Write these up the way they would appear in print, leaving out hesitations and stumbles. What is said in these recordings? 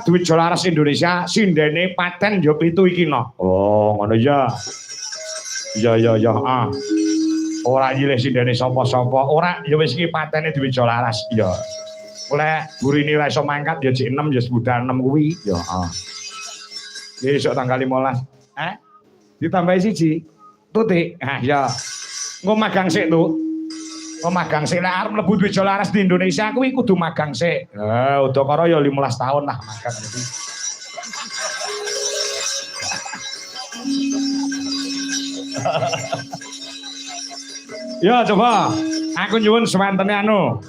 duit Jolaras Indonesia sindene paten yo 7 iki no. Oh, ngono ya. Ya ah. Ora nyilih sindene sapa-sapa. Ora ya wis iki patene duit Jolaras ya. Oleh burine ora iso mangkat ya jek 6 ya budal 6 kuwi ya. Besok tanggal 15. Ditambahi siji. Tutik. Ya. Engko magang sik, Tuh. Engko magang sik lek arep mlebu duit Jolaras di Indonesia kuwi kudu magang sik. Udakara ya 15 tahun lah magang iki. Ya coba aku nyuwun sewantene anu.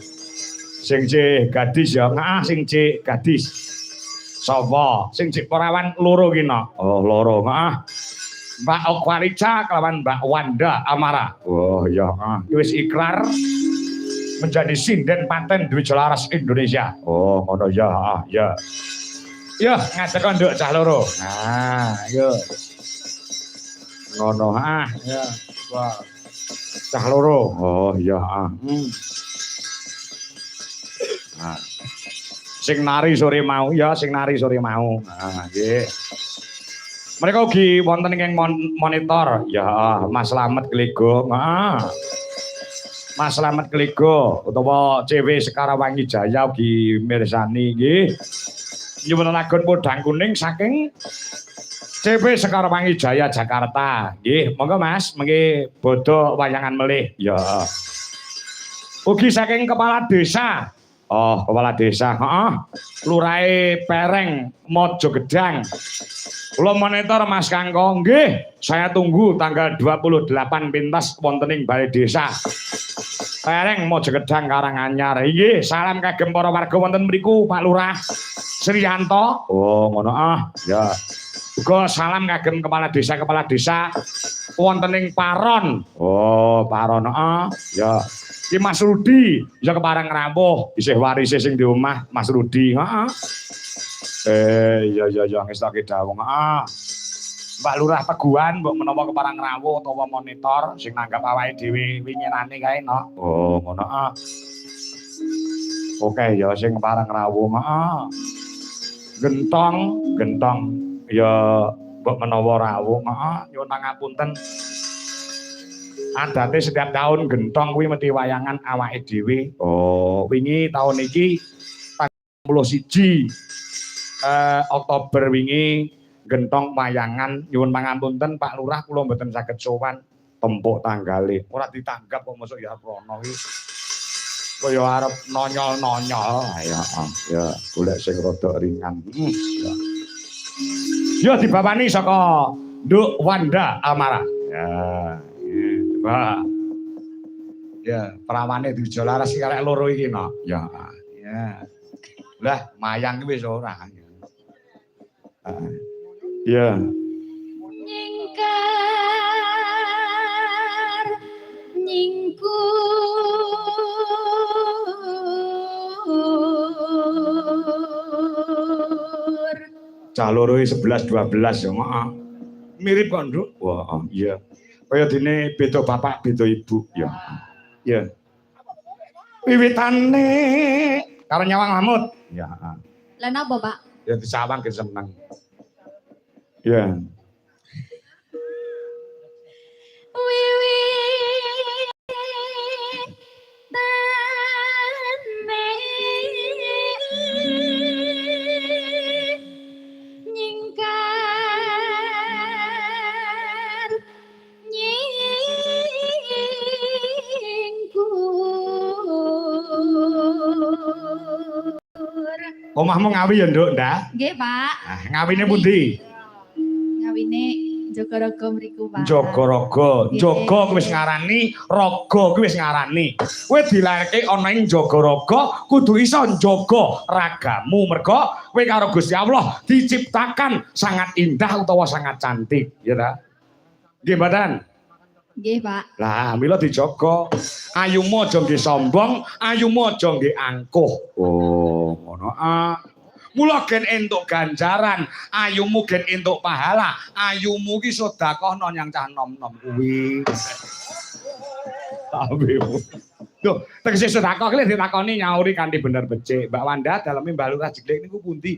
Sing cek gadis ya, sing cek gadis. Sapa? Sing cek perawan loro ki no. Oh, loro. Mbak Okwarica kelawan Mbak Wanda Amara. Oh iya, wis ikrar menjadi sinden paten duit Jolaras Indonesia. Oh, ngono ya, ya. Ya, ngatek nduk cah loro. Nah, yo. Ngono, ya. Wah. Cah loro. Oh iya, Nah. Sing nari sore mau, ya sing nari sore mau. Nah, nggih. Mereka ugi wonten ing monitor. Ya, Mas Slamet Klego. Mas Slamet Klego utawa CW Sekarawangi Jaya ugi mirsani nggih. Nyuwun lagun podang kuning saking CW Sekarawangi Jaya Jakarta. Nggih, monggo Mas, mengki bodho wayangan melih. Ya. Ugi saking kepala desa. Oh, kepala desa, Lurahe Pereng Mojo Gedang. Kula monitor Mas Kangko, nggih, saya tunggu tanggal 28 pintas wonten ing Balai Desa. Pereng Mojo Gedang Karanganyar. Nggih, salam kagem para warga wonten mriku Pak Lurah Sriyanto. Oh, ngono ya. Uga salam kagem kepala desa wonten ing Paron. Oh, Paron, ya. Ki Mas Rudi bisa keparang rawuh isih warise sing di omah Mas Rudi. Iya ngestake dawuh. Mbak Lurah Teguhan mbok menawa keparang rawuh utawa monitor sing nanggap awake dhewe winginane kae no. Oh, ngono. Oke ya sing keparang rawuh. Gentong ya mbok menawa rawuh. Nyuwun pangapunten. Adate setiap tahun gentong kuwi mesti wayangan awake dhewe. Oh, wingi tahun iki tanggal 21 Oktober wingi gentong wayangan nyuwun pangapunten Pak Lurah kula mboten saged sowan tempuk tanggale. Ora ditanggap kok mosok ya rono iki. Kaya arep nonyol-nonyol. Ya, golek sing rada ringan. Ya dibawani saka Nduk Wanda Amara. Ya. Wah. Ya, perawane di Jolaras iki karek loro iki no. Ya. Lah, mayang ki wis ora. Ya. Nyingkur. Cah loro 11 12 ya, mirip kok, Nduk. Wah, iya. Kaya dene beda bapak, beda ibu, ya. Ya. Wiwitane karo nyawang lamut. Ya. Lah napa, Pak? Ya disawang ki seneng. Ya. Omahmu Ngawi ya, Nduk, Ndak? Nggih, Pak. Ngawine pundi? Ngawine Jogorogo mriku, Pak. Jogorogo. Jogo kuwi wis ngarani, raga kuwi wis ngarani. Kowe dilairke ana ing Jogorogo kudu iso njaga ragamu merga kowe karo Gusti Allah diciptakan sangat indah utawa sangat cantik, ya ta? Nggih, Mboten? Nggih, Pak. Lah, mila dijaga. Ayumu aja nggih sombong, ayumu aja nggih angkuh. Oh, ngono. Mula gen entuk ganjaran, ayumu gen entuk pahala, ayumu ki sedekahno nyang cah nom-nom kuwi. Tabimu. Loh, tegese sedekah ki ditakoni nyauri kanthi bener becik. Mbak Wanda daleme Mbak Lurah Jeglik niku pundi?